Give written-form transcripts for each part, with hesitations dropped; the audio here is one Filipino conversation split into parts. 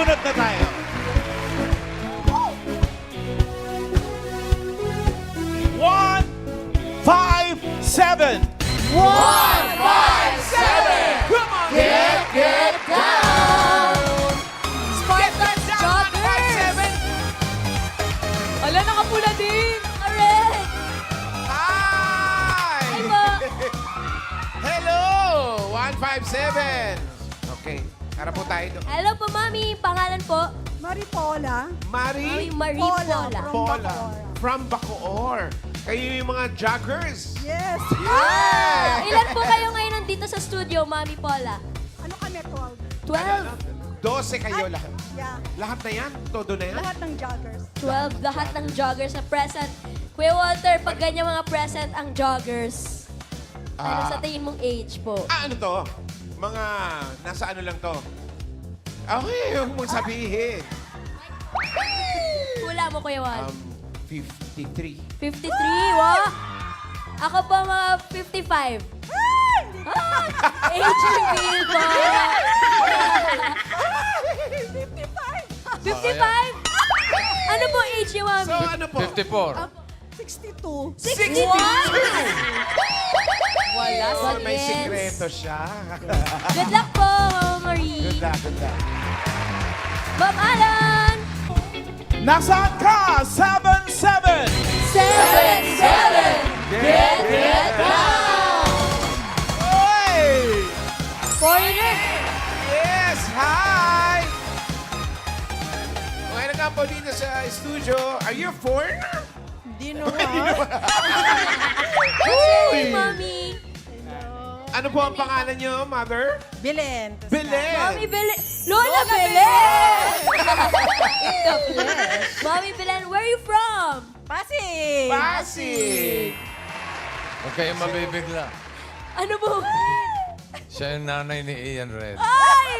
Bunot na tayo. One, 5, 7. 1, 5, 7. Come on, Get down! Spartans Joggers! Ala, nakapula din. Correct! Hi! Hi po. Hello! 157. Okay. Harap po tayo doon. Hello po, Mami. Pangalan po? Maripola. Mami Marie Pola. Pola. From Paula. Bacoor. From Bacoor. Kayo yung mga joggers. Yes. Ah, ilan po kayo ngayon nandito sa studio, Mami Pola? Ano kami, 12? 12. 12 kayo Ay, lahat. Yeah. Lahat na yan? Todo na yan? Lahat ng joggers. 12, lahat ng joggers na present. Kuya Walter, pag ganyan mga present ang joggers, ano sa tingin mong age po? Ano to? Mga nasa ano lang to? Okay, huwag mong sabihin. Hula mo, Kuya Wal. 53. 53, wow! Ako po mga 55. Age reveal po. 55? Ano po age niyo, Mami? So ano po? 54. 62. 61? Wala. Oh, may Yes. sikreto siya. Good luck po, Mama Marie. Good luck, good luck. Ma'am Alan! Nasaan ka? 7, 7. 7, 7! Get down! Oy! Foreigner! Yes! Hi! Welcome ka po dito sa studio. Are you a foreigner? Hindi naman. What's your name, Mami? Ano po ang pangalan niyo, mother? Belen. Belen! Mami Belen! Lola Belen! In the flesh. Mami Belen, where are you from? Pasig. Pasig! Huwag kayong mabibigla. Ano po? Siya yung nanay ni Ian Red. Ay!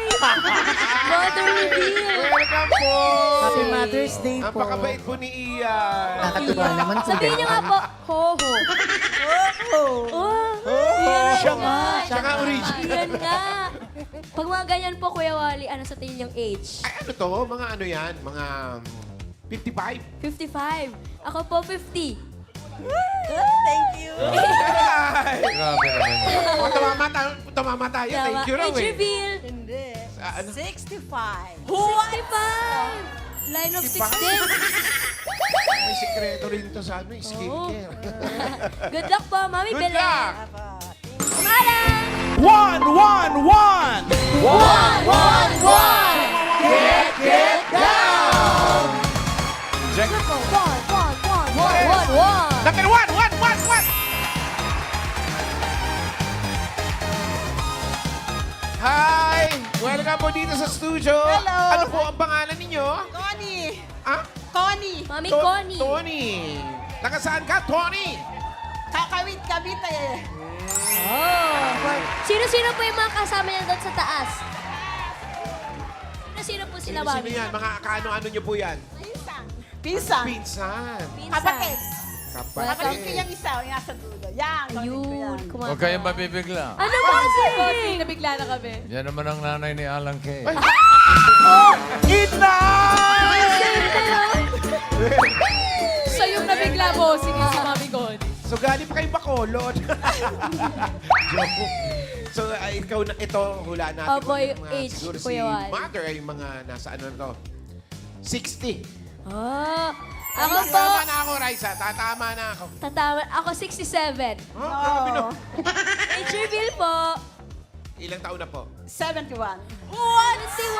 Mother reveal! Welcome po! Happy Mother's Day Ang po. pakabait po ni Ian. Nakatuwa naman po. Sabihin niyo nga po, ho-ho. Oh, Siya nga. Siya nga original. Yan nga. Pag mga ganyan po, Kuya Wally, ano sa tingin yung age? Ay, ano to? Mga ano yan? Mga 55? 55. Ako po, 50. Thank you. Ay! Grabe naman yun. Tumama tayo. Thank you raw Age eh. reveal. Hindi. Ano? 65. 65. Line of 6 din. May sikreto rin to sa ano, skincare. Good luck po, Mami Good Belen. luck! Malang! 1, 1, 1. 1, 1, 1! Get down! Check. 1, 1, 1, 1, 1. Number 1! Hi! Welcome po dito sa studio. Hello. Ano po ang pangalan ninyo? Connie. Ah? Connie. Mami Connie. Tony. Taga saan ka, Tony? Kakawit-kabit eh. Oh. Sino-sino po yung mga kasama niya doon sa taas? Sino po sila, Sino Mami? yan? Mga kaano-ano nyo po yan? Pinsan. Pinsan. Pinsan. Pinsan. Kapatid. Kapatid Kapatid ko yung isa. Yung nasa dulo. Yan. kapatid ko yan. Ayun, Huwag kayong mabibigla. Ano ba kasi? Nabigla na kami. Yan naman ang nanay ni Alan Kay. Ina! So yung nabigla mo, sige si Mami Connie. So galing pa kayo Bacolod. Joke. So ikaw na ito hula natin. Opo, kung yung mga age, siguro si Kuya Wal. mother ay mga nasa ano na to. 60. Oh. Ako po, Tatama na ako, Raisa. Tatama na ako. tatama. Ako 67. Oh, grabe no. Age reveal po. Ilang taon na po? 71. 21!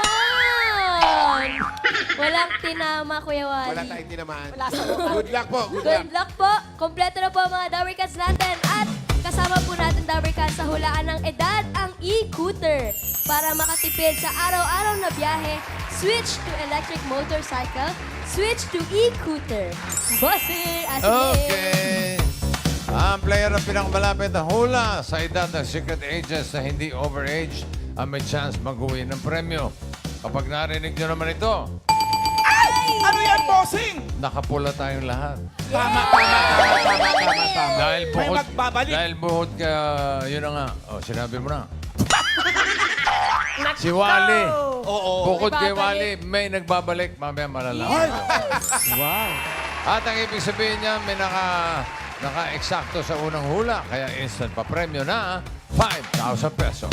Walang tinama, Kuya Wally. Wala tayong tinamaan. Wala sa lugar. Good luck po. Good luck. Good luck po. Kompleto na po ang mga Dabber Cats natin. At kasama po natin Dabber Cats sa hulaan ng edad ang e-cooter. Para makatipid sa araw-araw na biyahe, switch to electric motorcycle, switch to e-cooter. Bossing! Okay. Ang player na pinakamalapit na hula sa edad ng secret ages na hindi overage ang may chance mag-uwi ng premyo. Kapag narinig nyo naman ito, Ano yan, bossing? nakapula tayong lahat. Tama. Dahil May buhod, magbabalik. dahil buhod ka, yun na nga. O, sinabi mo na. Si Wally. Oo. Bukod kay Nagbabalik. Wally, may nagbabalik. Mamaya malalaman. Wow. At ang ibig sabihin niya, may naka-eksakto sa unang hula. Kaya instant pa premyo na 5,000 pesos.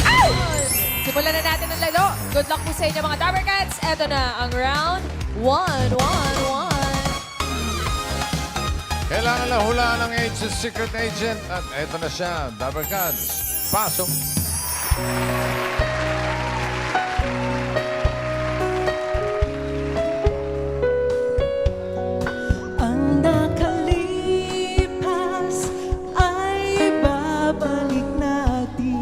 Simulan na natin ang laro. Good luck po sa inyo mga Dabber Cats. Ito na ang round 1. Kailangan lang hulaan ng age ng secret agent. At eto na siya, Dabber Cats. Pasok. Ang nakalipas ay babalik natin.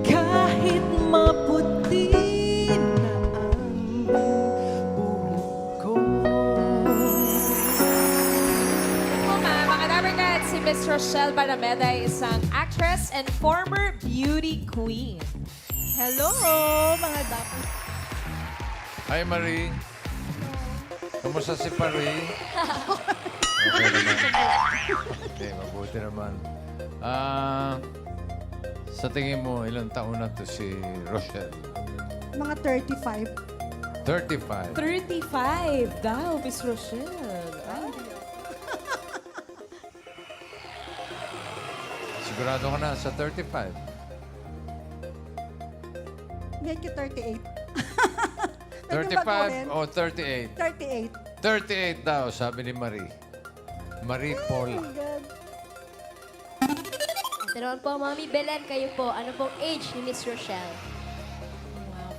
Kahit maputi na ang buhok ko. Mga Dabber Cats, si Miss Rochelle Barameda ay isang actress and former beauty queen. Hello, mga dapat. Hi, Marie. Kumusta si Parie? Okay naman. Okay, mabuti naman. Sa tingin mo, ilang taon na to si Rochelle? Mga 35. 35. 35 daw, Miss Rochelle. Sigurado ka na sa 35. Make it 38. 35 o 38? 38. 38 daw, sabi ni Marie. Marie Paula. Ito naman po, Mami Belen, kayo po. Ano pong age ni Miss Rochelle?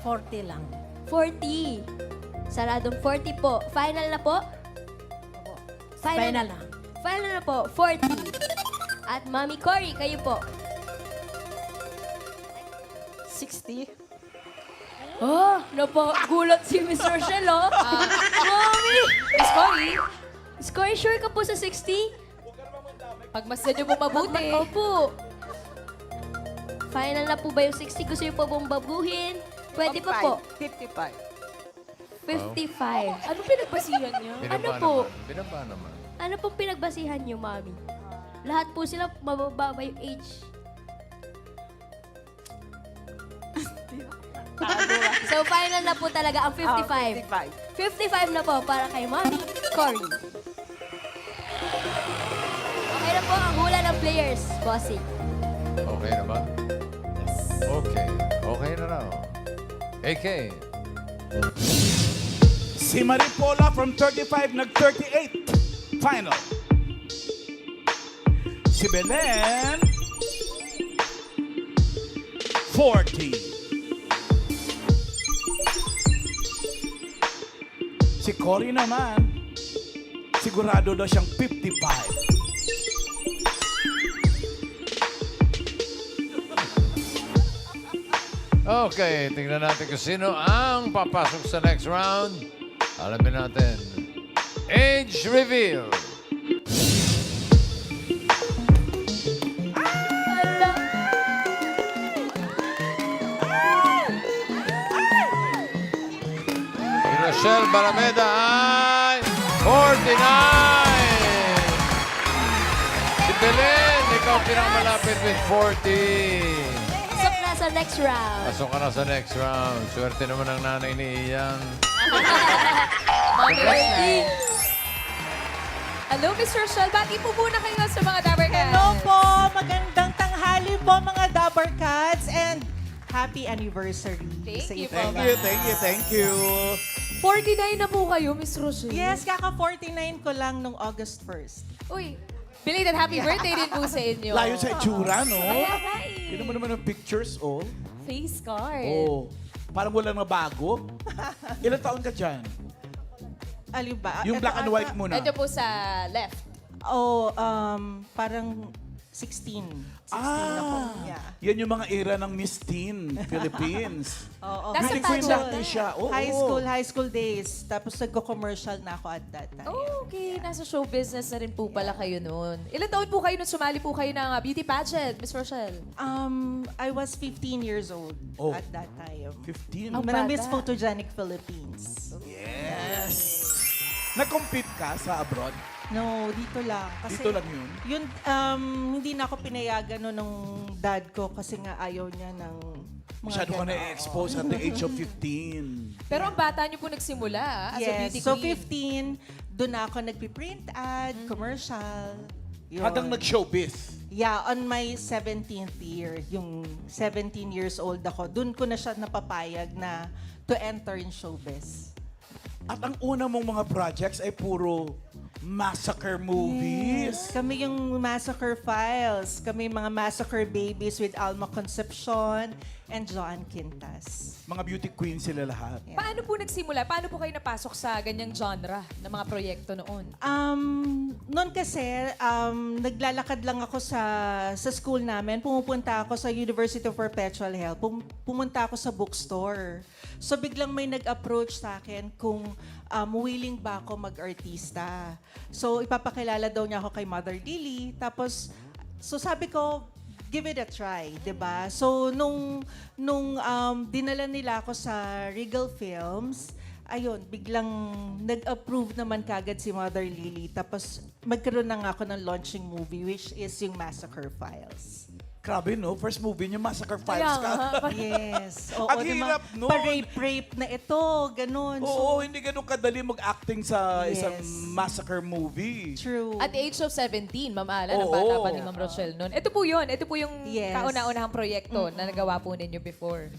40 lang. 40. Saradong 40 po. Final na po? Final na. Final na po, 40. At Mami Cory, kayo po. 60. Oh, napo, gulat si Miss Rochelle, oh. Mami! Miss Cory, Miss Cory, sure ka po sa 60? pagmasdan niyo po mabuti. Opo. Final na po ba yung 60? Gusto niyo po bang babuhin? Pwede pa po. 55. 55. Ano pinagbasihan niyo? Ano po? Binaba naman. Ano pong pinagbasihan niyo, Mami? Lahat po sila mababa yung age. So, final na po talaga ang 55. 55 na po para kay Mami Cory. Okay na po ang hula ng players, bossing. Okay na ba? Okay. Okay na raw. AK. Si Maripola from 35 nag-38. Final. Si Belen, 40. Si Cory naman, sigurado daw siyang 55. Okay, tingnan natin kung sino ang papasok sa next round. Alamin natin. Age reveal. Si Rochelle Barameda ay 49. Si Belen, ikaw pinakamalapit with 40. Pasok na sa next round. Pasok ka na sa next round. Swerte naman ang nanay ni Ian. Mami Rochelle. Hello, Miss Rochelle. Bati po muna kayo sa mga Dabber Cats. Hello po! Magandang tanghali po mga Dabber Cats and happy anniversary. Thank sa you ito. po, Thank you. 49 na po kayo, Miss Rochelle. Yes, kaka-49 ko lang nung August 1st. Uy, belated happy birthday din po sa inyo. Layo sa itsura, no? Kaya nga eh. Tignan mo naman ang pictures, oh. Face card. Oh. Parang wala na bago. Ilang taon ka dyan? Alin ba? Yung black and white muna. Ito po sa left. Oh, parang 16. 16 ako. Yeah. Yan yung mga era ng Miss Teen, Philippines. Oo. Nasa Beauty queen pageant. dati siya. Oo. High school days. Tapos nagko-commercial na ako at that time. Oh, okay. Nasa show business na rin po pala kayo noon. Ilan taon po kayo nung sumali po kayo ng beauty pageant, Miss Rochelle? I was 15 years old Oh. at that time. 15. Ang Miss bata. Photogenic Philippines. Yes. Nag-compete ka sa abroad? No, dito lang. Kasi Dito lang yun? Yun, hindi na ako pinayagan no ng dad ko kasi nga ayaw niya ng mga Masyado ka ganon. na-expose at the age of 15. Pero ang bata niyo po nagsimula as a Yes, beauty so queen. 15, doon na ako nagpiprint ad, commercial. Yun. Hanggang nag-showbiz. Yeah, on my 17th year, yung 17 years old ako, doon ko na siya napapayag na to enter in showbiz. At ang una mong mga projects ay puro massacre movies. Kami yung Massacre Files. Kami mga Massacre Babies with Alma Concepcion and Joan Quintas. Mga beauty queens sila lahat. Paano po nagsimula? Paano po kayo napasok sa ganyang genre ng mga proyekto noon? Noon kasi, naglalakad lang ako sa school namin. Pumupunta ako sa University of Perpetual Health. Pumunta ako sa bookstore. So biglang may nag-approach sa akin kung willing ba ako mag-artista. So ipapakilala daw niya ako kay Mother Lily. Tapos, so sabi ko, give it a try, 'di ba? So nung dinala nila ako sa Regal Films, ayun, biglang nag-approve naman kagad si Mother Lily. Tapos magkaroon na nga ako ng launching movie which is yung Massacre Files. Grabe, no? First movie niya, Massacre Kaya Files ka. nga, Yes. Oo, Ang diba? hirap nun. Pa-rape na ito, ganun. Oo, hindi ganun kadali mag-acting sa Yes. isang massacre movie. True. At the age of 17, Ma'am Alan, ang Oo. bata pa ni Ma'am Rochelle noon. Ito po yun. Ito po yung Yes. kauna-unahang proyekto na nagawa po ninyo before.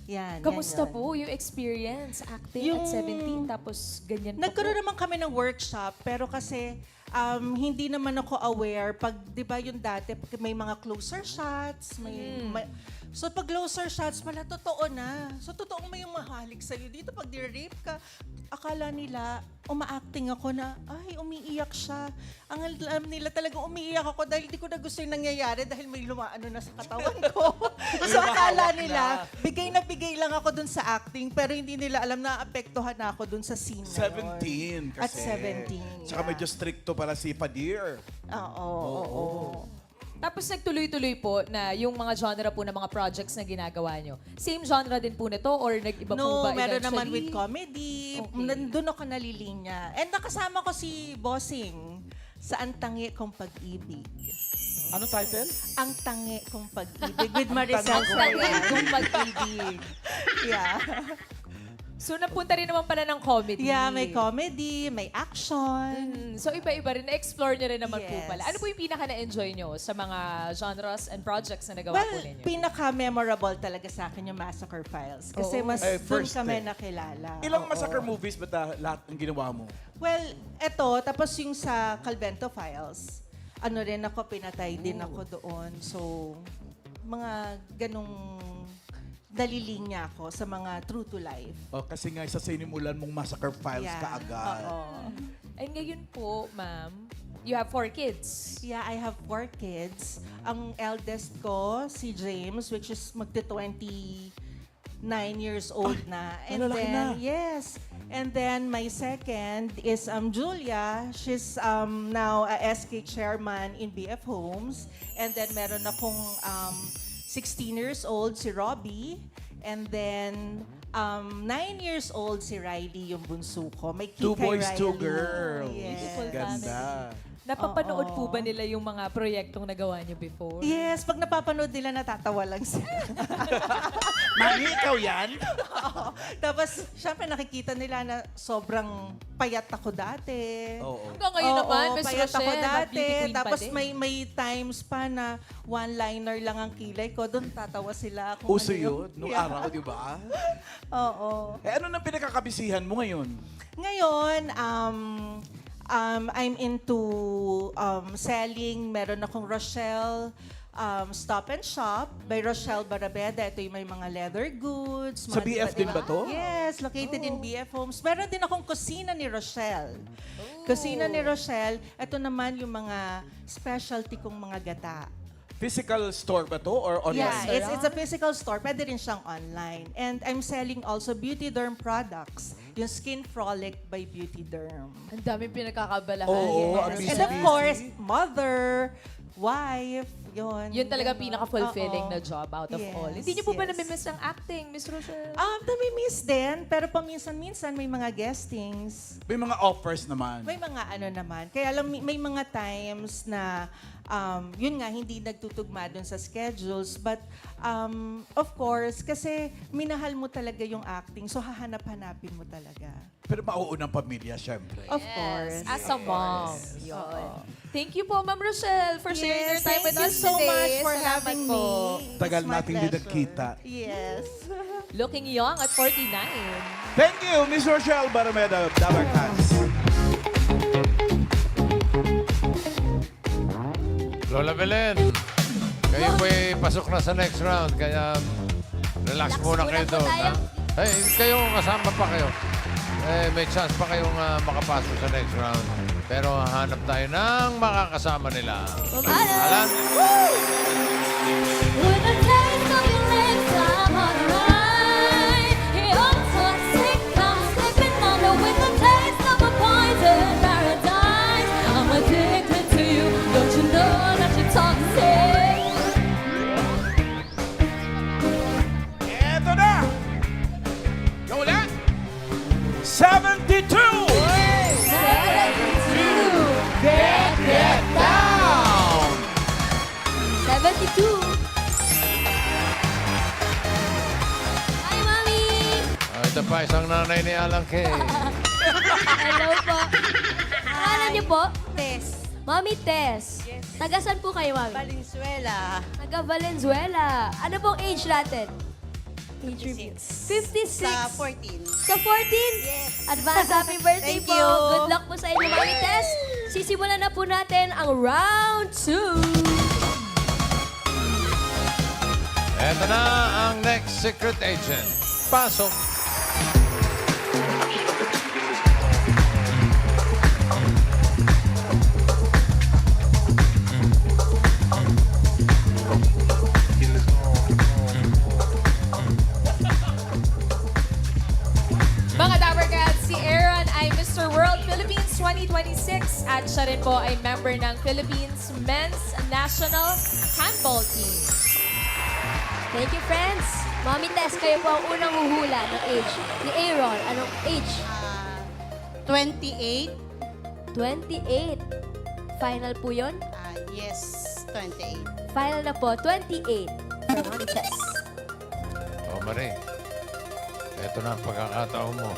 Yan, Kamusta yan, yan. po yung experience acting Yung- at 17 tapos ganyan pa Nagkaroon po? naman kami ng workshop, pero kasi hindi naman ako aware. Pag, di ba yung dati, pag may mga closer shots, so pag closer shots, pala totoo na. So totoong may mahalik sa'yo. Dito pag di-rape ka, akala nila, uma-acting ako na, ay, umiiyak siya. Ang alam nila talagang umiiyak ako dahil di ko na gusto yung nangyayari dahil may lumaano na sa katawan ko. So akala nila, bigay na bigay lang ako dun sa acting, pero hindi nila alam na apektuhan na ako dun sa scene na yun. 17 kasi. At 17, Saka yeah. medyo stricto para si Padir. Oo. Tapos nagtuloy-tuloy po na yung mga genre po ng mga projects na ginagawa nyo. Same genre din po nito or nag-iba po No, ba meron eventually? naman with comedy. Okay. Nandun ako nalilinya. And nakasama ko si Bossing sa Ang Tangi Kong Pag-ibig. Ano title? Ang Tangi Kong Pag-ibig with Maricel Ang tangi Soriano. kong pag-ibig. Yeah. So napunta rin naman pala ng comedy. Yeah, may comedy, may action. So iba-iba rin. Na-explore nyo rin naman po Yes. pala. Ano po yung pinaka na-enjoy nyo sa mga genres and projects na nagawa po Well, ninyo? pinaka-memorable talaga sa akin yung Massacre Files. Kasi Oo. mas Eh, doon first kami eh. nakilala. Ilang Oo. massacre movies ba lahat ng ginawa mo? Well, eto, tapos yung sa Calvento Files, ano rin ako, pinatay din ako doon. So, mga ganong nalilinya ako sa mga true to life. Oh, kasi nga sa sinimulan mong Massacre Files Yeah. ka agad. Oo. And ngayon po, ma'am, you have 4 kids. Yeah, I have 4 kids. Ang eldest ko, si James, which is magti-29 years old na. And malalaki then, na. yes. And then my second is Julia. She's now a SK chairman in BF Homes. And then meron akong 16 years old si Robbie. And then 9 years old si Riley, yung bunso ko. May kid 2 kay boys, 2 Riley. girls. Yes. Ganda. Napapanood po Oo. ba nila yung mga proyektong nagawa niyo before? Yes, pag napapanood nila, natatawa lang sila. Mami, ikaw yan? Oo. Tapos, syempre nakikita nila na sobrang payat ako dati. Oo. Hanggang ngayon naman, Miss payat ako Rochelle, dati. beauty queen pa Tapos din. may times pa na one-liner lang ang kilay ko. Doon tatawa sila. Kung Uso ano yung- yun, nung Yeah. araw, di ba? Oo. Eh, ano nang pinakakabisihan mo ngayon? Ngayon, I'm into selling. Meron akong Rochelle Stop and Shop by Rochelle Barabeda. Ito yung may mga leather goods. Sa mga BF din ba to? Yes, located in BF Homes. Meron din akong kusina ni Rochelle. Kusina ni Rochelle. Ito naman yung mga specialty kong mga gata. Physical store ba to or online? Yeah, it's a physical store. Pwede rin siyang online. And I'm selling also Beauty Derm products. Yung Skin Frolic by Beauty Derm. Ang daming pinagkakabalahan. Oo, ang And busy-busy. of course, mother, wife, Yun. Yun talaga Ganon. pinaka-fulfilling Oo. na job out of Yes, all. Hindi niyo po ba yes. namimiss ang acting, Miss Rochelle? Nami-miss din, pero paminsan-minsan may mga guestings. May mga offers naman. May mga ano naman. Kaya alam, may mga times na, yun nga, hindi nagtutugma dun sa schedules. But, of course, kasi minahal mo talaga yung acting. So, hahanap-hanapin mo talaga. Pero mauunang pamilya, syempre. Of course. As a mom. Yun. Thank you po, Ma'am Rochelle, for sharing your time with thank us you so today. much for Salamat having po. me. Tagal It's my nating hindi pleasure. nagkita. Yes. Looking young at 49. Thank you, Miss Rochelle Barameda, Dabar Cats. Lola Belen, kayo po'y pasok na sa next round, kaya relax Relax muna muna kayo po doon. tayo. Ha? Eh, kayo, kasama pa kayo. May chance pa kayong makapasok sa next round. Pero hanap tayo ng makakasama nila. Alan? With a taste of your lips, I'm alright. Your toxic, I'm slipping under with a taste of a poison paradise. I'm addicted to you, don't you know that you're toxic? Eto na! Go na! 72! Get down! 72. Hi, Mami! Ito pa, isang nanay ni Alan Kay. Hello po. Pangalan niyo po? Tess. Mami Tess. Tagasan po kayo, Mami? Valenzuela. Taga Valenzuela. Ano pong age natin? Age review. 56. Sa 14. Sa 14? Yes. Advance happy birthday Thank po. you. Good luck po sa inyo, Mami Tess. Sisimulan na po natin ang round 2. Ito na ang next secret agent. Pasok. Mga Dabber Cats, si Aaron ay Mr. World Philippines 2026 at siya rin po ay member ng Philippines Men's National Handball Team. Thank you, friends. Mami Tess, kayo po ang unang huhula ng age ni Aaron. Anong age? 28. 28. Final po yun? Yes, 28. Final na po, 28. For Mami Tess. O, Marie. Ito na ang pagkakataon mo.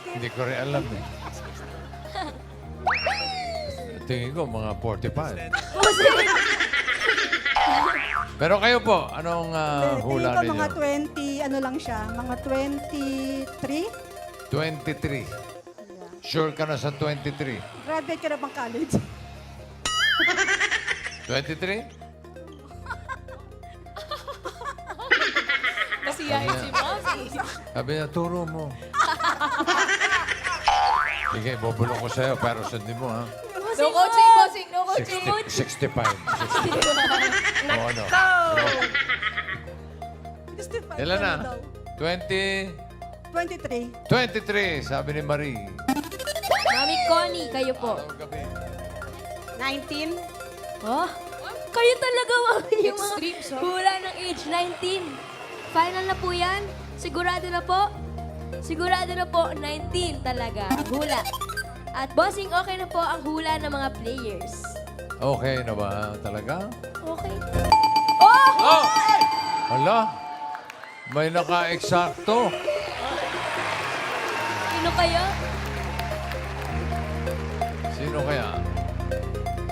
Hindi ko rin alam eh. Tingin ko, mga 45. Pero kayo po, anong hula Tingin ko mga ninyo? 20, ano lang siya, mga 23. 23. Sure ka na sa 23? Graduate ka na bang college? 23? Masiyahin si Mommy. Sabi niya, turo mo. Sige, bubulong ko sa'yo, pero sundin mo, ha? No coaching, bossing. No coaching. 65. O ano? Ilan na? 20? 23. 23, sabi ni Marie. Mami Connie, kayo po. Araw gabi. 19. Oh, kayo talaga, Mami, yung mga Extreme, so. hula ng age 19. Final na po yan? Sigurado na po? Sigurado na po, 19 talaga ang hula. At bossing, okay na po ang hula ng mga players. Okay na ba talaga? Okay. Oh! Oh! Hala, may naka-eksakto. Sino kaya? Sino kaya?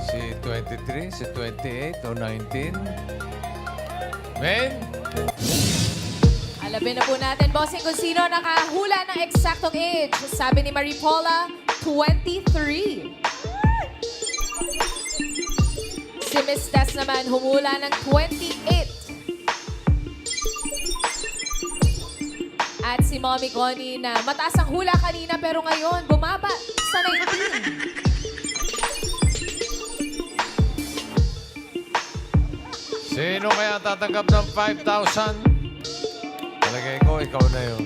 Si 23, si 28, o 19? Men? Alamin na po natin, bossing, kung sino nakahula ng eksaktong age. Sabi ni Marie Paula, 23. Si Miss Tess naman, humula ng 28. At si Mommy Connie na mataas ang hula kanina pero ngayon bumaba sa 19. Sino kaya tatanggap ng 5,000? Talagay ko, ikaw na yun.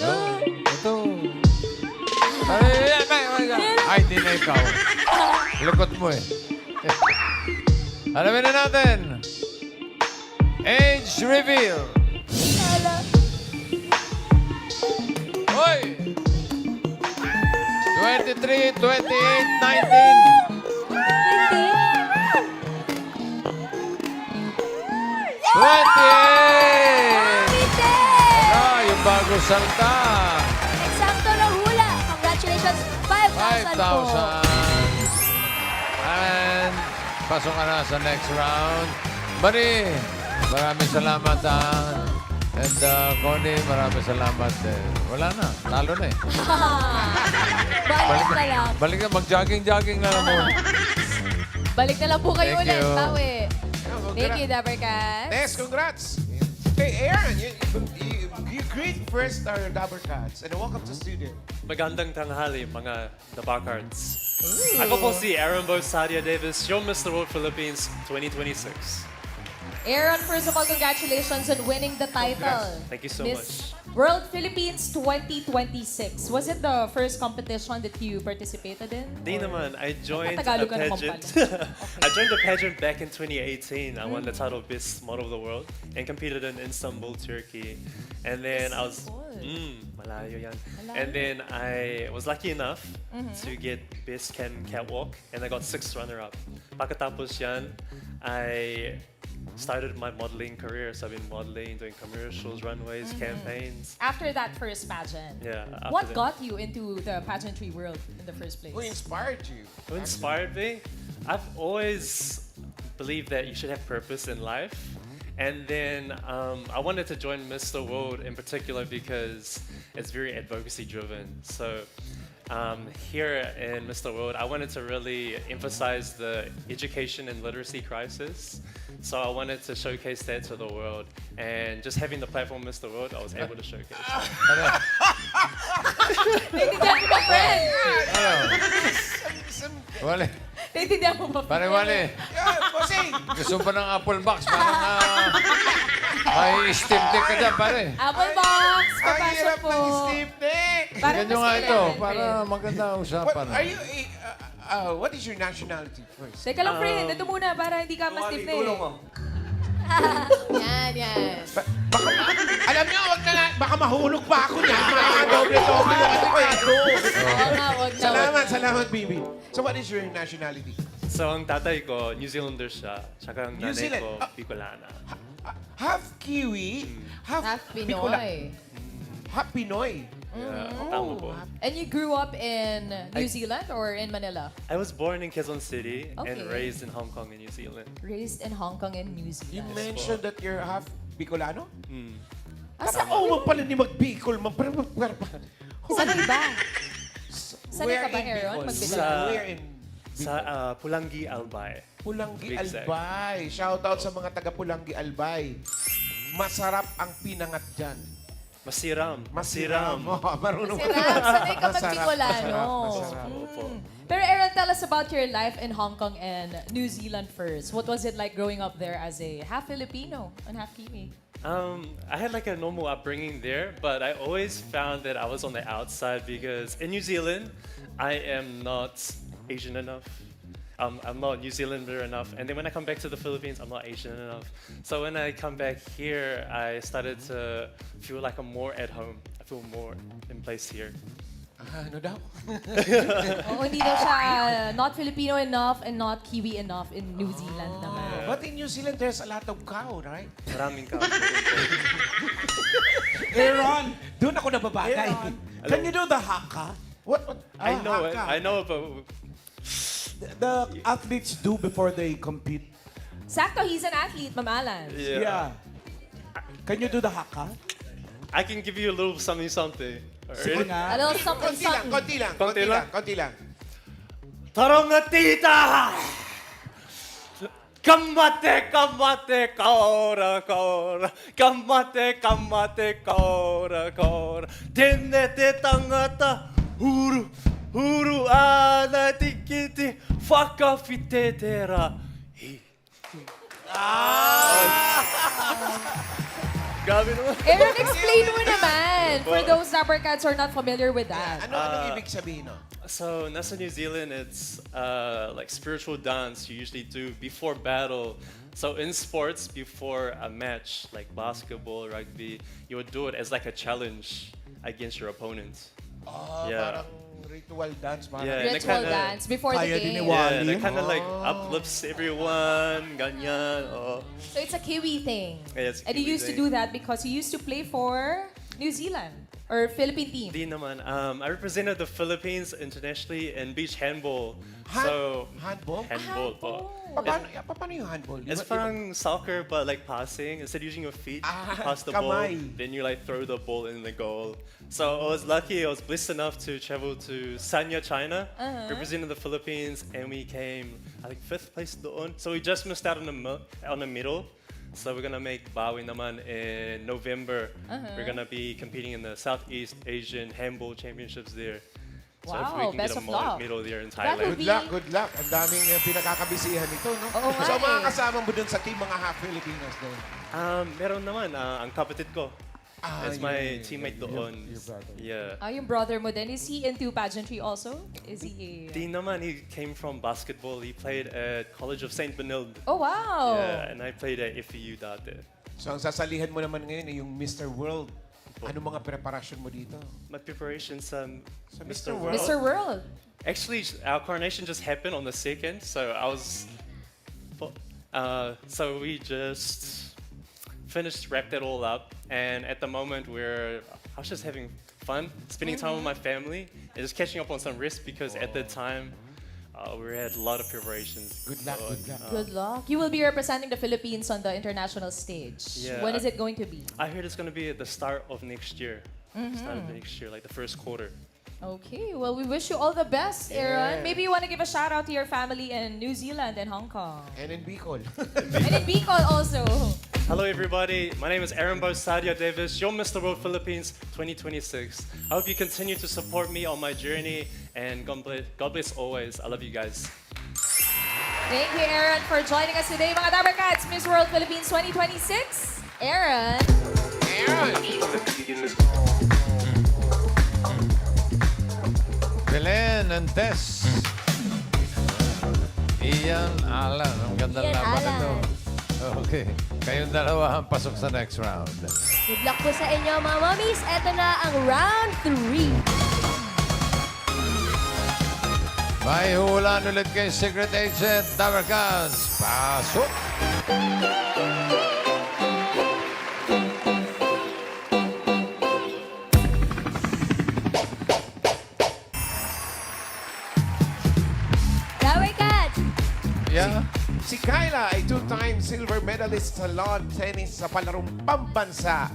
No, ito. Ay, ay, ay, ay, ay. Ay, hindi na ikaw. Likot mo eh. Alamin na natin. Age reveal. Hala. Hoy! 23, 28, 19. Hindi. 28! Hindi. Ah, yung bago salta. Eksakto na hula. Congratulations. 5,000 po. 5,000. And pasok ka na sa next round. Marie, maraming salamat. And Connie, maraming salamat. Wala na, talo na eh. Balik na lang. Balik na, mag-jogging-jogging na lang muna. Balik na lang po kayo Thank ulit, you. Bawi. Yeah, Thank you, Dapper Cats. Tess, congrats. Hey, Aaron, you greet first our Dabber Cats and welcome to studio. Magandang tanghali, mga Dabarkards. Ako po si Aaron Sadia Davis, your Mr. World Philippines 2026. Aaron, first of all, congratulations on winning the title. Thank you so Miss World Philippines 2026. Was it the first competition that you participated in? Di naman, I joined a Tagalog ka naman pageant. pala. I joined the pageant back in 2018. I won the title of Best Model of the World and competed in Istanbul, Turkey. And then I was, malayo yan. And then I was lucky enough to get Best Catwalk, and I got 6th runner-up. Pagkatapos yan, I started my modeling career. So I've been modeling, doing commercials, runways, campaigns. After that first pageant, Yeah. after what that. got you into the pageantry world in the first place? Who inspired you? Who inspired me? I've always believed that you should have purpose in life. And then I wanted to join Mr. World in particular because it's very advocacy driven. So here in Mr. World, I wanted to really emphasize the education and literacy crisis. So I wanted to showcase that to the world. And just having the platform Mr. World, I was able to showcase that. Naintindihan mo ba, friend? Ano? Wale. Naintindihan mo ba, Pare friend? Wale. Yeah, bossing. Gusto pa ng apple box. Parang may steam tick ka dyan, pare. Apple Box, Ang papasok hirap po. ng Steve Nick. Parang Ganyan mas nga ito. kailangan, Para friend. maganda ang What, usapan. are you, what is your nationality first? Teka lang, friend. Ito muna para hindi ka mas-stiff na eh. Yan, yan. Alam niyo, wag na, baka mahulog pa ako niyan. Mga doble-doble yung ano ko eh. Oo nga, wag na. Salamat, salamat, baby. So what is your nationality? So ang tatay ko, New Zealander siya. Tsaka ang New nanay Zealand. ko, Ah. Bicolana. Half Kiwi, Half Bicola- Pinoy. Half Pinoy. Yeah, tama po. And you grew up in New Zealand or in Manila? I was born in Quezon City and Okay. raised in Hong Kong and New Zealand. Raised in Hong Kong and New You Zealand. mentioned that you're half Bicolano? Asa Ako pala ni mag-Bicol. Saan ka ba? Saan Where ka ba, in Aaron? Bicol? Magbilang. Where in Sa Pulangi, Albay. Pulangi Exact. Albay. Shout out sa mga taga Pulangi Albay. Masarap ang pinangat dyan. Masiram. Oh, marunong Sarap. Sanay ka pag Masarap, Bicolano. masarap. Opo. Pero Aaron, tell us about your life in Hong Kong and New Zealand first. What was it like growing up there as a half Filipino and half Kiwi? I had like a normal upbringing there, but I always found that I was on the outside because in New Zealand, I am not Asian enough. I'm not New Zealander enough. And then when I come back to the Philippines, I'm not Asian enough. So when I come back here, I started to feel like I'm more at home. I feel more in place here. Ano daw? Oo, hindi daw siya not Filipino enough and not Kiwi enough in New Zealand naman. But in New Zealand, there's a lot of cow, right? Maraming ka. Aaron, Doon ako nababagay. can you do the haka? What? I know it. haka. I know it, but The athletes do before they compete. Sakto, he's an athlete, Mamalan. Yeah. Can you do the haka? I can give you a little something. Sige nga. A little something, Konti lang, something. konti lang, Konti konti lang? lang, konti lang. Tarong nga tita! Kamate, kamate, kaora, kaora. Kamate, kamate, kaora, kaora. Tenete tangata, huru, huru, ana tikiti, fakafitetera. Grabe naman. Aaron, explain mo naman for those Dapper Cats who are not familiar with that. Anong ibig sabihin, no? So Nasa New Zealand, it's like spiritual dance you usually do before battle. So in sports, before a match, like basketball, rugby, you would do it as like a challenge against your opponents. Yeah. Parang ritual dance. Parang. Yeah. Ritual kinda- dance before the Kaya din ni game. Wally. Yeah, that kind of like uplifts everyone, ganyan. Oh. So it's a Kiwi thing. Yeah, it's a And you Kiwi used to thing. do that because you used to play for New Zealand or Philippine team. Di naman. I represented the Philippines internationally in beach handball. So Handball? handball. po. Paano yung handball? It's parang soccer, but like passing. Instead of using your feet, you pass the kamay. ball, then you like throw the ball in the goal. So I was lucky, I was blessed enough to travel to Sanya, China, representing the Philippines, and we came, I think, 5th place doon. So we just missed out on the middle. So we're gonna make Bawi naman in November. We're gonna be competing in the Southeast Asian Handball Championships there. So Wow, hopefully we can best get of a luck. medal there in That would Thailand. Good luck, good luck. Ang daming pinakakabisihan nito, no? Oo nga So, mga eh. kasama mo dun sa team, mga half Filipinos din. Meron naman, ang kapatid ko. It's my yun, teammate yun, doon. your brother. Yeah. Yung brother mo din, is he into pageantry also? Is he Di naman, he came from basketball. He played at College of St. Benilde. Oh, wow. Yeah, and I played at FEU dati. So, ang sasalihan mo naman ngayon ay yung Mr. World. Ano mga preparasyon mo dito? My preparations, Sa Mr. Mr. World. Mr. World. Actually, our coronation just happened on the 2nd, so I was... so we just finished, wrapped it all up, and at the moment I was just having fun, spending time with my family, and just catching up on some rest because at the time, we had a lot of preparations. Good luck, So, good luck. Good luck. You will be representing the Philippines on the international stage. Yeah. When is it going to be? I heard it's going to be at the start of next year. Start of next year, like the first quarter. Okay, well, we wish you all the best, Aaron. Maybe you want to give a shout out to your family in New Zealand and Hong Kong. And in Bicol. And in Bicol also. Hello, everybody. My name is Aaron Bosadia Davis, your Mr. World Philippines 2026. I hope you continue to support me on my journey, and God bless always. I love you guys. Thank you, Aaron, for joining us today. Mga Dabber Cats, Miss World Philippines 2026. Aaron. Belen and Tess. Ian, Alan. Ang ganda Ian, laban Alan. nito. Okay. Kayong dalawa ang pasok sa next round. Good luck po sa inyo mga mommies. Ito na ang round 3. May hulaan ulit kay Secret Agent Dabarkas. Pasok! Dabber Cats! Yeah. Si Kyla ay two-time silver medalist sa lawn tennis sa palarong pambansa.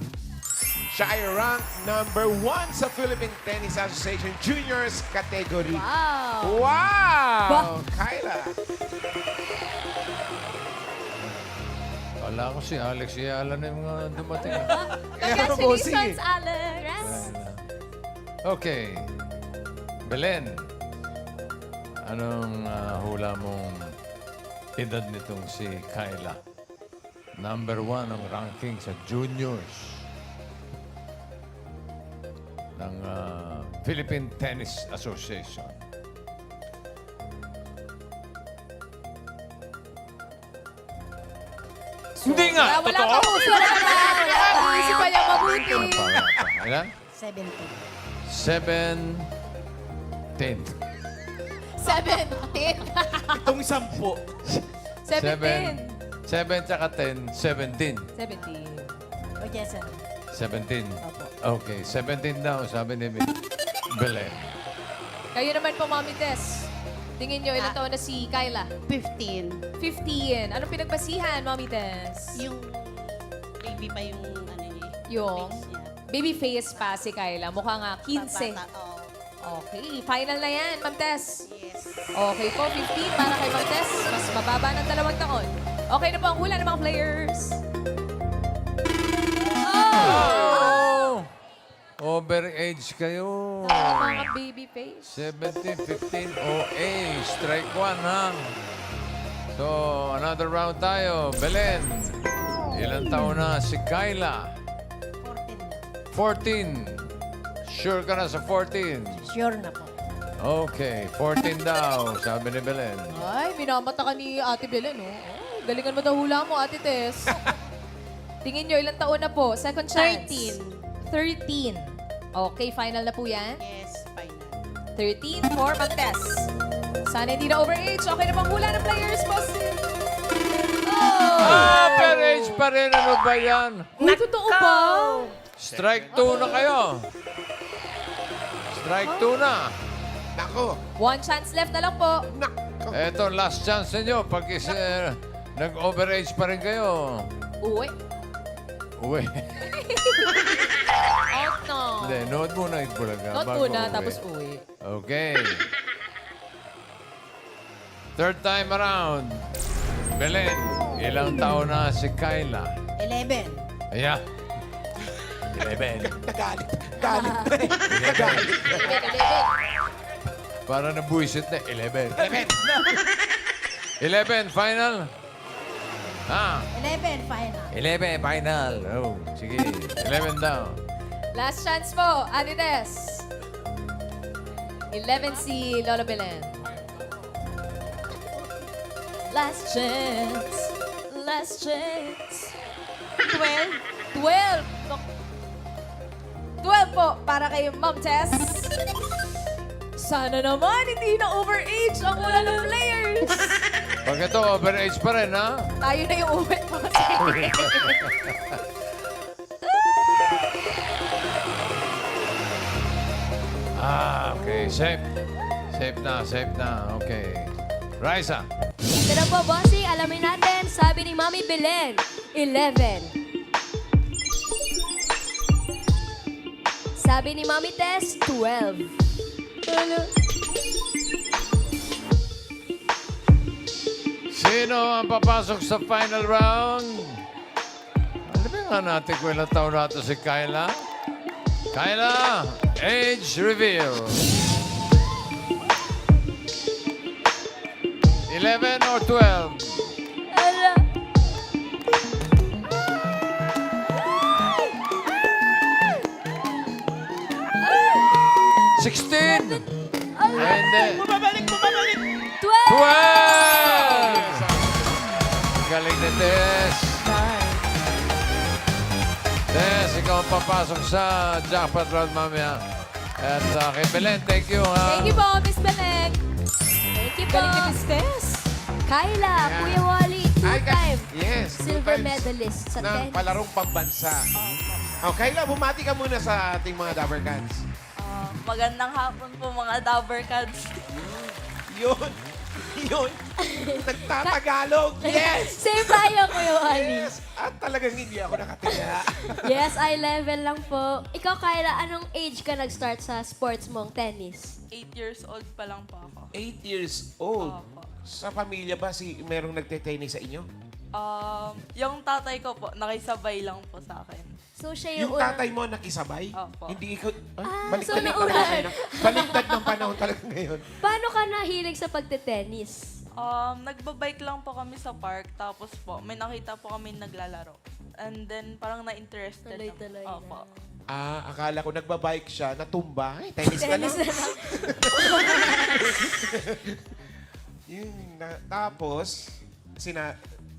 Siya ay rank number 1 sa Philippine Tennis Association Juniors category. Wow! Wow! Kyla! Wala ko si Alex Ayala na yung mga dumating. Congratulations, Alex. Okay. Belen, anong hula mong edad nitong si Kyla? Number 1 ang ranking sa juniors ng Philippine Tennis Association. Hindi nga! Wala pa po. Wala pa. Isipan niya mabuti. Ilan? 17. 17. 17. Itong 10. 17. 7 tsaka 10, 17. 17. O, yes, sir. 17. Opo. Okay, 17 daw, sabi ni Belen. Kayo naman po, Mommy Tess. Tingin nyo, ilang taon na si Kyla? 15. 15. Anong pinagbasihan, Mommy Tess? Yung baby pa yung ano niya. Yung face niya. baby face pa si Kyla. Mukha nga 15. Bata, oh. Okay, final na yan, Ma'am Tess. Yes. Okay po, 15 para kay Ma'am Tess. Mas mababa ng 2 taon. Okay na po ang hula ng mga players. Oh! Overage kayo. Mga baby face. 17, 15, OA. Strike 1, ha? So, another round tayo. Belen, ilang taon na si Kyla? 14 na. 14. Sure ka na sa 14? Sure na po. Okay, 14 daw, sabi ni Belen. Ay, minamata ka ni Ate Belen, oh. Oh, galingan mo daw hula mo, Ate Tess. Tingin nyo, ilang taon na po? Second chance. 13. Okay, final na po yan. Yes, final. 13 for Magtes. Sana hindi na overage. Okay na bang hula ng players, boss? Ah, overage pa rin. Ano ba yan? Uy, totoo ba? Strike 2 na kayo. Strike 2 na. Nako. One chance left na lang po. Nako. Eto, last chance ninyo. Pag nag-overage pa rin kayo. Uy. Uwi. Out na. Hindi, nood muna yung Bulaga. Not bago muna, uwi. tapos uwi. Okay. Third time around. Belen, ilang taon na si Kyla? 11. Ayan. 11. Nagalit. Galit na eh. Nagalit. Para nabuisit na. 11. 11, final? Ah, 11, final. 11, final. Oh, sige. 11 daw. Last chance po, Ate Tess. 11 si Lola Belen. Last chance. Last chance. 12. 12 po para kay Ma'am Tess. Sana naman hindi na overage ang wala ng players. Pag ito, overage pa rin, ha? Tayo na yung uwi po. Ah, okay. Safe. Safe na. Okay. Raisa. Ito na po, bossing. Alamin natin, sabi ni Mami Belen, 11. Sabi ni Mami Tess, 12. Sino ang papasok sa final round? Ano ba nga natin kung ilang taon natin si Kyla? Kyla, age reveal. 11 or 12? Ala. 16? Hindi. Bumabalik! 12! 12! Galing ni Tess. Tess, ikaw ang papasok sa jackpot round mamaya. At kay Belen, thank you, ha? Thank you po, Miss Belen. Thank you po. Galing ni Miss Tess. Kyla, Kuya Wally, two-time Yes. silver 2 times medalist sa ng tennis. palarong pambansa. Okay lang, bumati ka muna sa ating mga Dabber Cats. Magandang hapon po mga Dabber Cats. Yun. Nagtatagalog. Yes! Same tayo, Kuya Wally. Yes! At talagang hindi ako nakataya. Yes, eye level lang po. Ikaw, Kyla, anong age ka nag-start sa sports mong tennis? 8 years old pa lang po ako. 8 years old. Opo. Sa pamilya ba merong nagte-tennis sa inyo? Yung tatay ko po, nakisabay lang po sa akin. So, siya yung, Yung tatay mo nakisabay? Opo. Hindi ikaw... so baliktad ng naulan. panahon ngayon. Baliktad ng panahon talaga ngayon. Paano ka nahilig sa pagte-tennis? Nagbabike lang po kami sa park, tapos po, may nakita po kami naglalaro. And then, parang na-interested. Tuloy-tuloy na. Opo. Akala ko nagbabike siya, natumba. Ay, tennis ka lang. Tennis na lang. Tapos,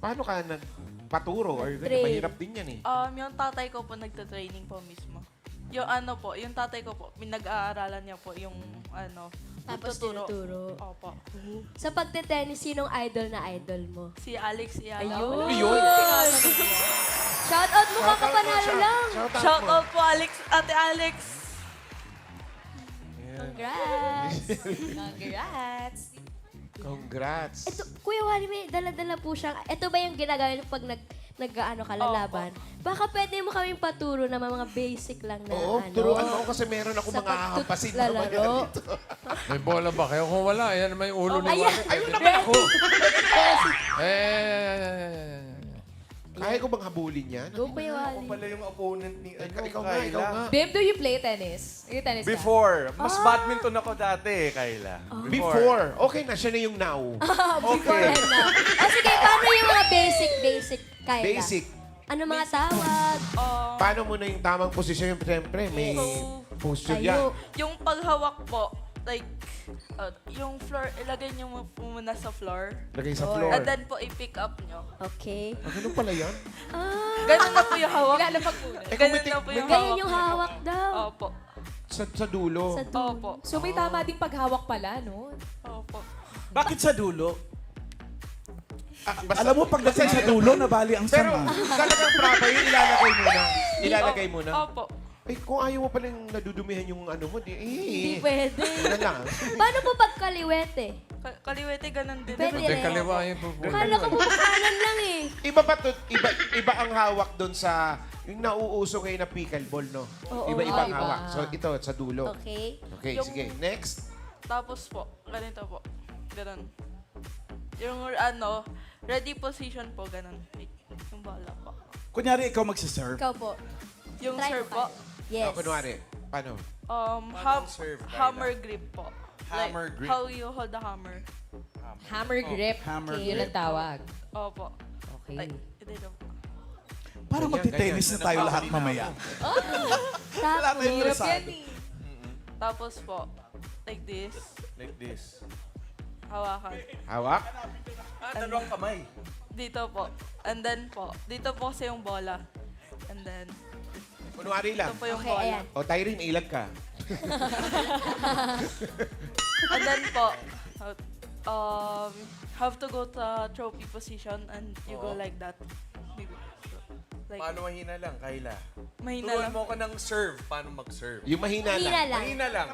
paano ka nagpaturo? Or Train. mahirap din yan eh. Yung tatay ko po nagta-training po mismo. Yung tatay ko po, pinag-aaralan niya po yung Tapos tuturo. tinuturo. Opo. Sa pagte-tennis, sinong idol na idol mo? Si Alex Iala. Ayun! Shoutout mo, kakapanalo lang! Shout out po Ate Alex. Congrats! Congrats. Congrats. Ito, Kuya Wally, may dala-dala po siyang... Ito ba yung ginagawa niyo pag nag-ano ka, lalaban? Baka pwede mo kaming paturo na mga basic lang na Oo, turuan mo ako kasi meron ako sa mga hampasin na paglalaro. dito. May bola ba kayo? Kung wala, yan naman yung ulo ni Ayan. Wally. Ayun naman ako. Kaya ko bang habulin yan? Go, Kuya Wally. Pala yung opponent ni Ikaw nga. Babe, do you play tennis? You tennis ka? Before. Mas badminton ako dati, Kyla. Before. Okay na, siya na yung now. Before and now. O sige, paano yung mga basic, Kyla? Basic. Ano mga tawag? Paano mo na yung tamang posisyon? Siyempre, may posture yan. Tayo. Yung paghawak po, like, yung floor, ilagay nyo muna sa floor. Lagay sa floor. And then po, i-pick up nyo. Okay. Ganun pala yan? Ganun na po yung hawak. Ilalapag muna. Ganun na po yung hawak. Ganyan yung hawak daw. Opo. Sa dulo. Sa dulo. Opo. So may tama ding paghawak pala, no? Opo. Bakit sa dulo? Basta- Alam mo, pagdating sa dulo, nabali ang Pero sama. talagang proper yun, ilalagay muna. Ilalagay muna. Opo. Eh, kung ayaw mo palang nadudumihan yung ano mo, Hindi pwede. Ganun lang. Paano po pag kaliwete? Kaliwete, ganun din. Pwede Hindi, rin. kaliwa yung pupunan. Kala ko po kanan lang eh. Iba ba to? Iba ang hawak doon sa yung nauuso ngayon na pickleball, no? Oo, Iba-iba ang iba. hawak. So ito sa dulo. Okay. Okay, Yung- sige. Next. Tapos po, ganito po. Ganun. Yung ready position po, ganun. Yung bala po. Kunyari, ikaw magsiserve. Ikaw po. Yung Try serve mo po, Yes. Kunwari, paano? serve, Kyla? hammer grip po. Hammer like, grip. how you hold the hammer. Hammer grip. Hammer Yun ang tawag. Opo. Okay. Ay, hindi daw. Parang magtitennis na tayo lahat mamaya. Wala tayong Hirap interesado. yan eh. Tapos po, like this, Like this. hawakan. Hawak? Dalawang kamay. Dito po. And then po, dito po kasi yung bola. And then, Kunwari lang. ito po yung Okay, bola. ayan. O, Tyrene, ilag ka. And then po, have to go to trophy position and you go like that. Maybe. Like, Paano mahina lang, Kyla? mahina Turuan lang. mo ko ng serve. Paano mag-serve? Yung mahina Hina lang. lang. Mahina lang.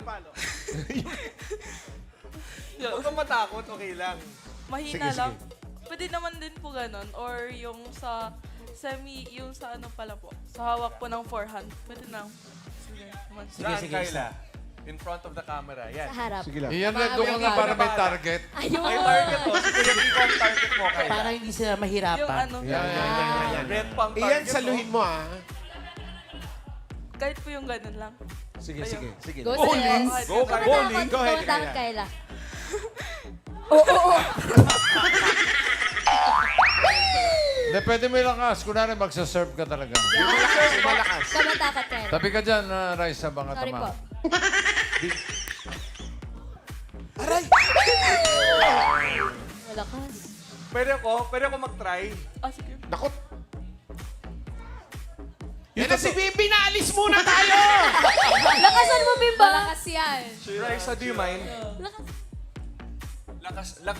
Huwag kang matakot, okay lang. Mahina Sige, lang. Pwede naman din po ganun. Or yung sa yung sa ano pala po. Sa hawak po ng forehand. Pwede na. Sige. naman. Saan, Kyla? In front of the camera. Yan. Sa harap. Sige lang. Iyan lang doon nga para may target. Ayun. May target mo. Si Kuya Kiko ang target mo, Kyla. Para hindi sila Yung mahirapan. ano. Yan. Red pang target Iyan, saluhin mo, ah. Kahit po yung ganun lang. Sige, Ayun. sige. Sige. Go, Oh, sis. Go, Tumatakot, bowling. Go ahead, tumatakot, Kaya. Kayla. Oo. Hindi, pwede mo ilakas. Kunwari, magsaserve ka talaga. Malakas. Tumatakot, Kayla. Tabi ka dyan, Raisa, baka Sorry po. tama. Aray! Malakas. Pwede ako mag-try. Sige. Nakot. Yan na si Bibi, naalis muna tayo! Lakasan mo, Bimba. Malakas yan. Raisa, do you mind?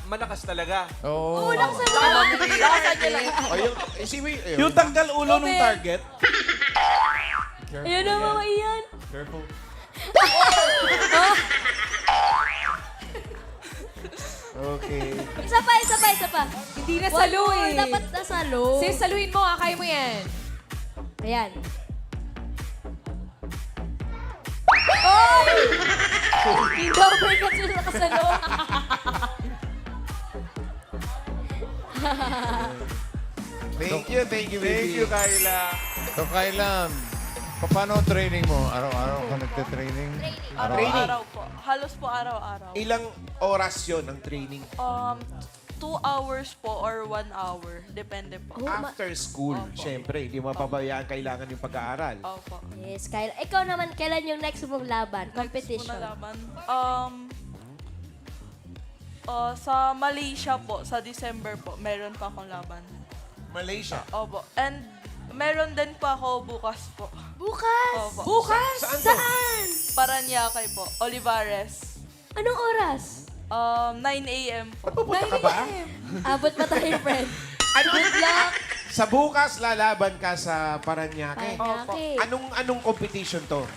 Malakas talaga. Oo. Lakasan mo. Lakasan niya lang. O, yung, si Bibi, Yung tanggal ulo ng target. Ayun na, mga iyan. Careful. Okay. Isa pa. Hindi na salo One more. eh. Dapat nasalo. Sis, saluhin mo. Kaya mo yan. Ayan. Oy! Hindi overcut yung nakasalo. Thank you, Bibi. Thank you, Kyla. So, Kailan, paano ang training mo? Araw-araw ka nagte-training? Araw-araw po. Halos po araw-araw. Ilang oras yon ang training? 2 hours po or 1 hour. Depende po. After school, syempre, hindi mo mapabayaan kailangan yung pag-aaral. Opo. Yes, Kyle. Ikaw naman, kailan yung next mong laban? Competition? Next po na laban. Sa Malaysia po, sa December po, meron pa akong laban. Malaysia. Opo. And meron din pa ako bukas po. Bukas! Opo. Bukas? Saan to? Saan? Paranaque po. Olivares. Anong oras? 9 a.m. po. Pupunta ka ba? Abot pa tayo, friend. Good luck! Sa bukas, lalaban ka sa Paranaque. Paranaque. Anong competition to?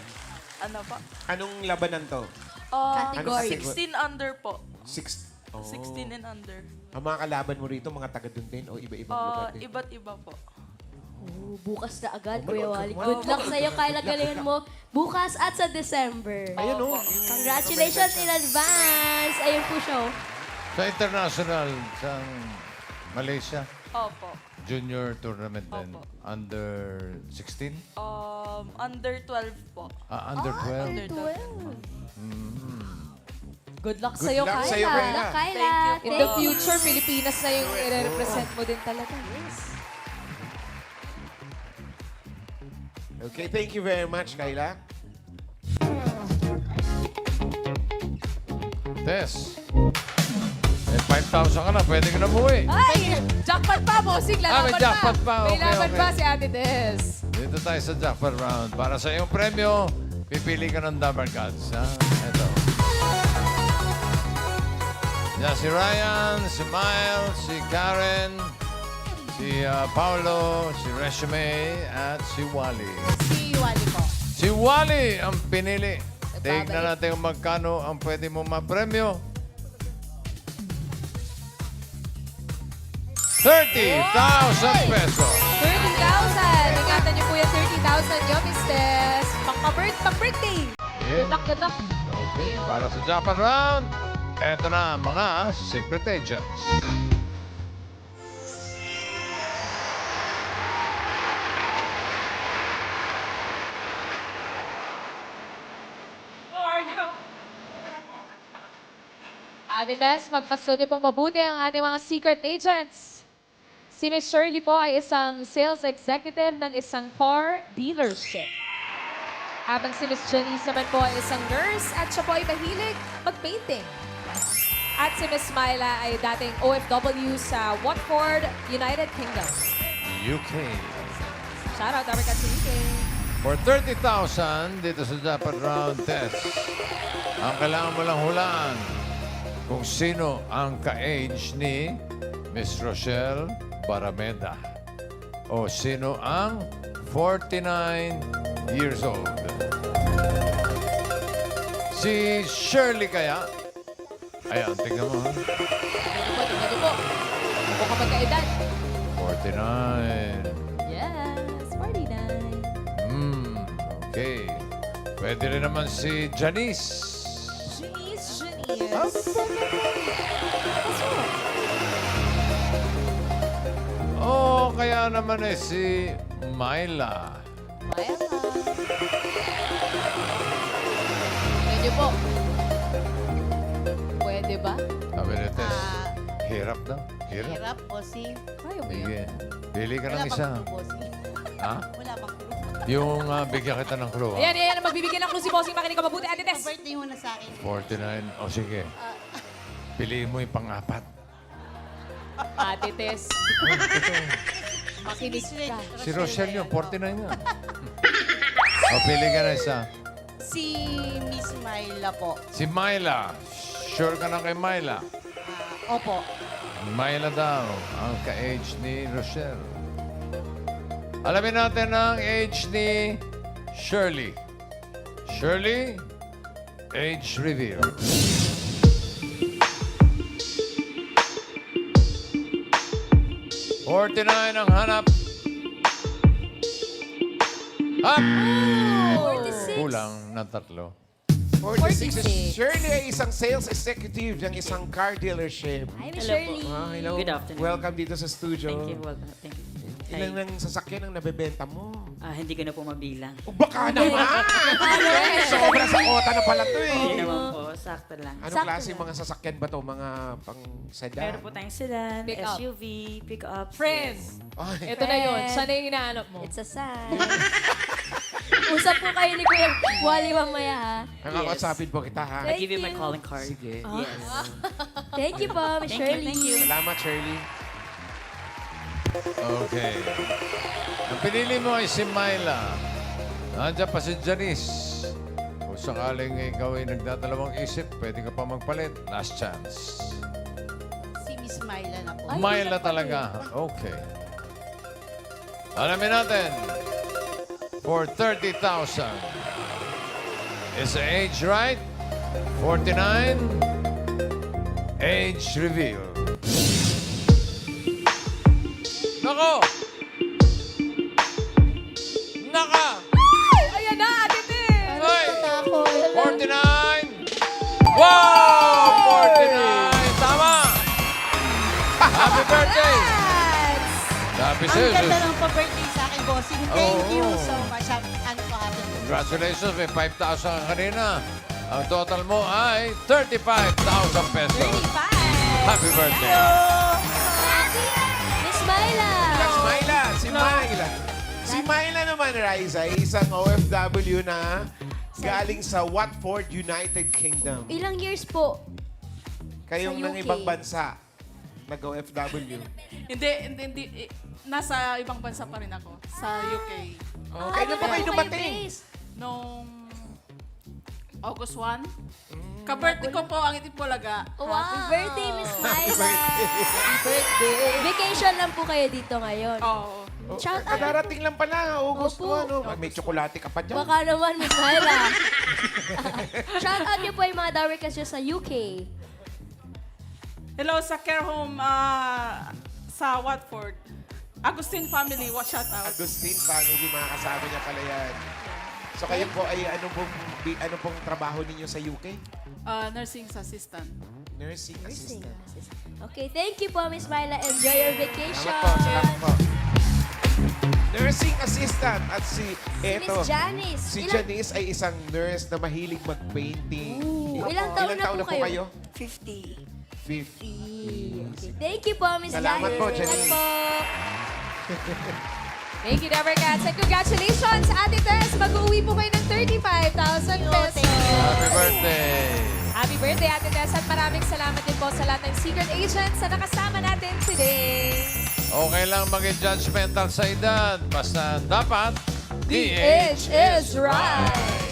Ano pa? Anong labanan to? Category. 16 under po. 16 and under. Ang mga kalaban mo rito, mga taga dun din o iba-ibang lugar din? Iba't iba po. Oh, bukas na agad, Oh my Kuya God, Wally. come on. Good luck sa'yo, Kyle. Galingan mo. Bukas at sa December. Ayan o. Congratulations in advance. Ayun po siya. oh. Sa international, sa Malaysia, Opo. junior tournament din. Opo. Under 16? Under 12 po. Under 12? Under 12. Good luck Good sa'yo, luck Kyla. sa'yo, Good luck, Thank Kyla. you In the future, Pilipinas na yung i-represent mo din talaga. Yes. Okay, thank you very much, Kayla. Tess. Eh, 5,000 ka na. Pwede ka na umuwi. Ay! Jackpot pa, bossing. Lalaban may jackpot pa. May Okay, laban okay. pa si Ate Tess. Dito tayo sa jackpot round. Para sa iyong premyo, pipili ka ng Dabber Cats. Ha? Ito. Yan si Ryan, si Miles, si Karen, si Paolo, si Resume, at si Wally. Si Wally po. Si Wally ang pinili. Nagbabalik. Tignan natin kung magkano ang pwede mo mapremyo. 30,000 pesos. 30,000. Ingatan niyo po yung 30,000 niyo, Miss Tess. Pang-birthday. Yeah. Good luck. Okay, para sa jackpot round, eto na ang mga secret agents. Ate Tess, magpasuli po mabuti ang ating mga secret agents. Si Miss Shirley po ay isang sales executive ng isang car dealership. Habang si Miss Janice naman po ay isang nurse at siya po ay mahilig mag-painting. At si Miss Myla ay dating OFW sa Watford, United Kingdom. UK. Shoutout, Dabber Cats UK. For 30,000 dito sa jackpot round test, ang kailangan mo lang hulaan kung sino ang ka-age ni Miss Rochelle Barameda o sino ang 49 years old. Si Shirley kaya? Ayan, tingnan mo. Ha? Tingnan niyo po. Kung kapag kaedad. 49. Yes, 49. Okay. Pwede rin naman si Janice. Oh, kaya naman si Myla. Pwede po. Pwede ba? Sabi ni Tess, hirap daw. Hirap. Hirap, bossing. Ayaw mo yun. Sige. Pili ka ng isa. bossing. Ha? Wala pang clue. Yung bigyan kita ng clue. Ayan, ayan. Magbibigyan ng clue si Bossing. Makinig ka mabuti, Ate Tess. Birthday mo na sa akin. 49. O sige. Piliin mo yung pang-apat. Ate Tess. Makinig ka. Si Rochelle yun, 49 nga. O, pili ka na isa. Si Miss Myla po. Si Myla. Sure ka na kay Myla? Opo. Myla daw, ang ka-age ni Rochelle. Alamin natin ang age ni Shirley. Shirley, age reveal. $49 ang hanap. Up! 46. Kulang ng tatlo. 46. Shirley ay isang sales executive ng isang car dealership. Hi, Miss Shirley. Hello. Good afternoon. Welcome dito sa studio. Thank you, welcome. Thank you. Ilan ng sasakyan ang nabebenta mo? Hindi ko na po mabilang. O baka naman! Sobra sa kota na pala to Hindi eh. naman po, sakto lang. Anong Sakto klase lang. mga sasakyan ba to? Mga pang sedan? Meron po tayong sedan, Pick up. SUV, pick-up. Friends. Ay, Ito na yun. Sana yung inaanap mo. It's a sign. Usap po kayo ni Kuya Wally mamaya, ha? nakakausapin po kita ha. I'll give you my calling card. Sige. Yes. Thank you po, Miss Thank you, Shirley. thank you. Salamat, Shirley. Okay. Ang pinili mo ay si Myla. Nandiyan pa si Janice. Kung sakaling ikaw ay nagdadalawang isip, pwede ka pa magpalit. Last chance. Si Miss Myla na po. Myla talaga. Okay. Alamin natin. For 30,000. Is the age right? 49. Age reveal. Nako! Naka! Ayan na, Ate Tess. Hoy! 49! Wow! 49! Tama! Happy birthday! Happy Ang ganda Jesus! ng pa-birthday sa akin, bossing. Thank you Oo. so much. Ano po happy? Congratulations, may 5,000 ka kanina. Ang total mo ay 35,000 pesos. 35. Happy birthday! Miss Myla. Si Myla, si Myla. Si Myla naman, Raisa, ay isang OFW na galing sa Watford, United Kingdom. Ilang years po? Kayong Sa ng UK. ibang bansa, nag-OFW. Hindi. Nasa ibang bansa pa rin ako. Sa UK. Oh, kailan po kayo dumating? Noong August 1. Ka-birthday ko po ang Itipulaga. Happy birthday, Miss Myla! Happy birthday! Vacation lang po kayo dito ngayon. Oo. Oh, Shout out. kadarating lang pala, August Opo. 1. No? May tsokolate ka pa dyan. Baka naman, Miss Myla. Shout out niyo po yung mga Dabarkas nyo sa UK. Hello sa care home sa Watford. Agustin family, shout out. Agustin family, mga kasama niya pala yan. So kayo po ay ano pong trabaho ninyo sa UK? Nursing assistant. Nursing assistant. Okay, thank you po, Miss Myla. Enjoy your vacation. Salamat po. Nursing assistant at si Miss Janice. Si Ilang- Janice ay isang nurse na mahilig mag-painting. Ilang taon na po kayo? 50. 50. Okay, thank you po, Miss Salamat Janice. po, Ingat Janice. po. Thank you, Dabarkats. And congratulations, Ate Tess. Mag-uwi po kayo ng 35,000 pesos. Happy birthday! Happy birthday, Ate Tess. At maraming salamat din po sa lahat ng secret agents na nakasama natin today. Okay lang maging judgmental sa edad. Basta dapat, The age is right.